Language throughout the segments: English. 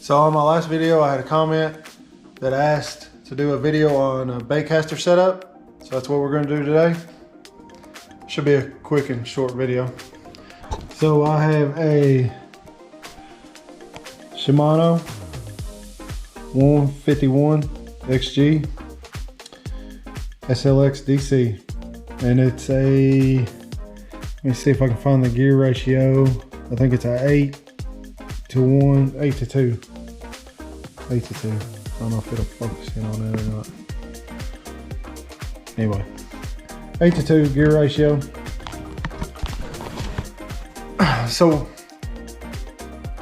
So on my last video, I had a comment that asked to do a video on a baitcaster setup. So that's what we're gonna do today. Should be a quick and short video. So I have a Shimano 151 XG SLX DC, and it's a, let me see if I can find the gear ratio. I think it's a 8 to 1, 8 to 2. 8 to 2. I don't know if it'll focus in on it or not. Anyway, 8 to 2 gear ratio. So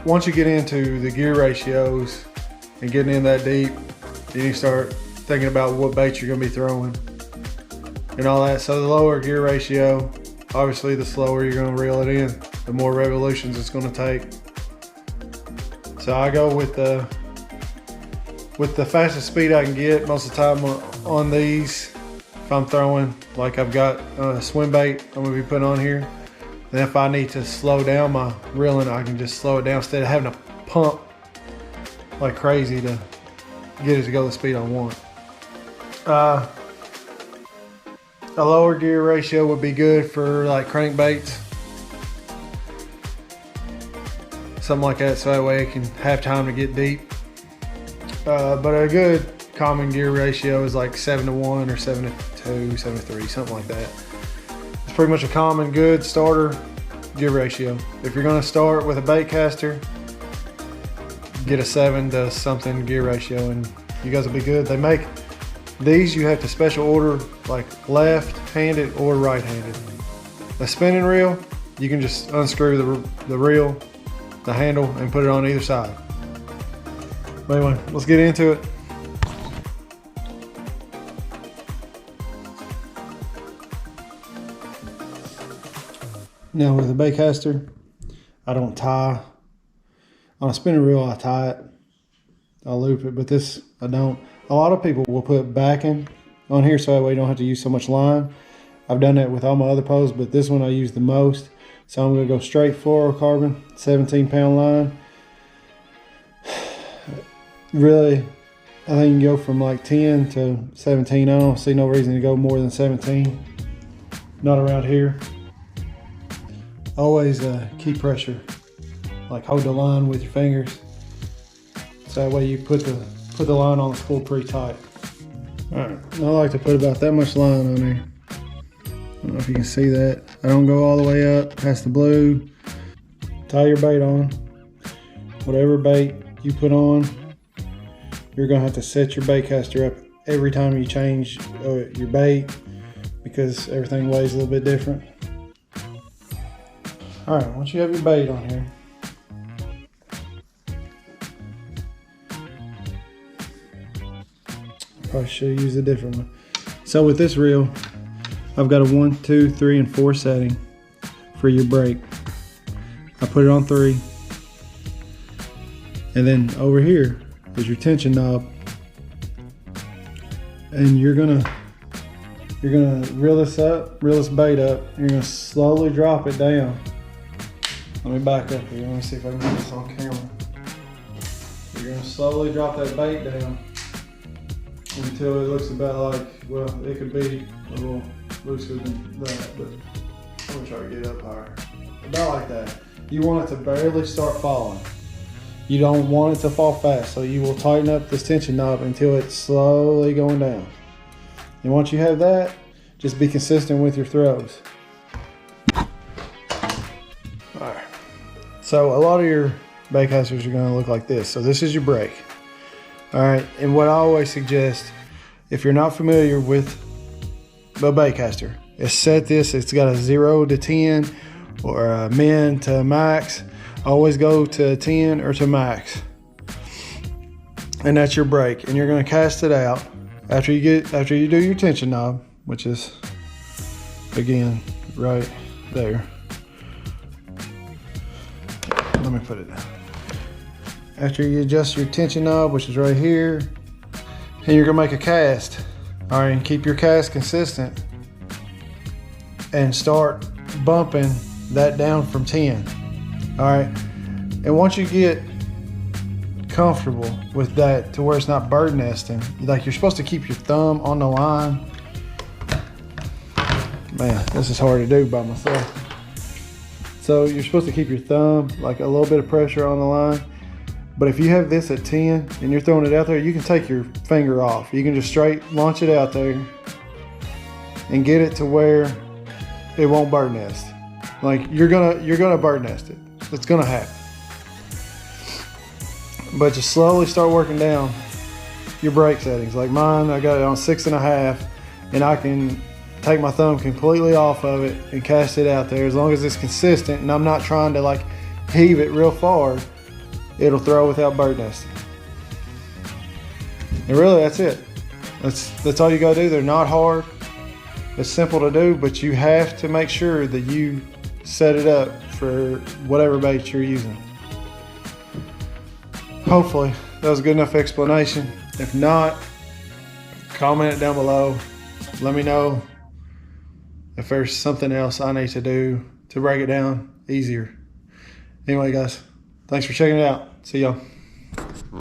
once you get into the gear ratios and getting in that deep, then you start thinking about what bait you're gonna be throwing and all that. So the lower gear ratio, obviously the slower you're gonna reel it in, the more revolutions it's gonna take. So I go with the fastest speed I can get most of the time on these. If I'm throwing, like I've got a swim bait I'm gonna be putting on here, then if I need to slow down my reeling, I can just slow it down instead of having to pump like crazy to get it to go the speed I want. A lower gear ratio would be good for like crankbaits, something like that, so that way it can have time to get deep. But a good common gear ratio is like 7 to 1 or 7 to 2, 7 to 3, something like that. It's pretty much a common good starter gear ratio. If you're gonna start with a baitcaster, get a 7 to something gear ratio and you guys will be good. They make these, you have to special order like left-handed or right-handed. A spinning reel, you can just unscrew the reel, the handle, and put it on either side. But anyway, let's get into it. Now with a baitcaster, I don't tie. On a spinning reel, I tie it. I'll loop it, but this, I don't. A lot of people will put backing on here so that way you don't have to use so much line. I've done that with all my other poles, but this one I use the most. So I'm gonna go straight fluorocarbon, 17-pound line. Really, I think you can go from like 10 to 17. I don't see no reason to go more than 17. Not around here. Always keep pressure. Like hold the line with your fingers. So that way you put the line on the spool pretty tight. Alright, I like to put about that much line on there. I don't know if you can see that. I don't go all the way up past the blue. Tie your bait on. Whatever bait you put on, you're gonna have to set your baitcaster up every time you change your bait because everything weighs a little bit different. Alright, once you have your bait on here, probably should use a different one. So with this reel, I've got a 1, 2, 3, and 4 setting for your brake. I put it on 3, and then over here is your tension knob, and you're gonna reel this bait up. You're gonna slowly drop it down. Let me back up here. Let me see if I can get this on camera. You're gonna slowly drop that bait down until it looks about like, well, it could be a little looser than that, but I'm gonna try to get it up higher. About like that. You want it to barely start falling. You don't want it to fall fast, so you will tighten up this tension knob until it's slowly going down. And once you have that, just be consistent with your throws. Alright. So a lot of your baitcasters are gonna look like this. So this is your brake. All right, and what I always suggest, if you're not familiar with a baitcaster, is set this, it's got a 0 to 10 or a min to max. Always go to 10 or to max. And that's your brake. And you're gonna cast it out after you do your tension knob, which is, again, right there. Let me put it down. After you adjust your tension knob, which is right here, and you're gonna make a cast. All right, and keep your cast consistent and start bumping that down from 10. All right, and once you get comfortable with that to where it's not bird nesting, like you're supposed to keep your thumb on the line. Man, this is hard to do by myself. So you're supposed to keep your thumb, like a little bit of pressure on the line. But if you have this at 10 and you're throwing it out there, you can take your finger off. You can just straight launch it out there and get it to where it won't bird nest. Like you're gonna bird nest it. It's gonna happen. But just slowly start working down your brake settings. Like mine, I got it on 6.5, and I can take my thumb completely off of it and cast it out there. As long as it's consistent and I'm not trying to like heave it real far, it'll throw without bird nesting. And really, that's it. That's all you gotta do. They're not hard. It's simple to do, but you have to make sure that you set it up for whatever bait you're using. Hopefully that was a good enough explanation. If not, comment it down below. Let me know if there's something else I need to do to break it down easier. Anyway, guys, thanks for checking it out. See y'all.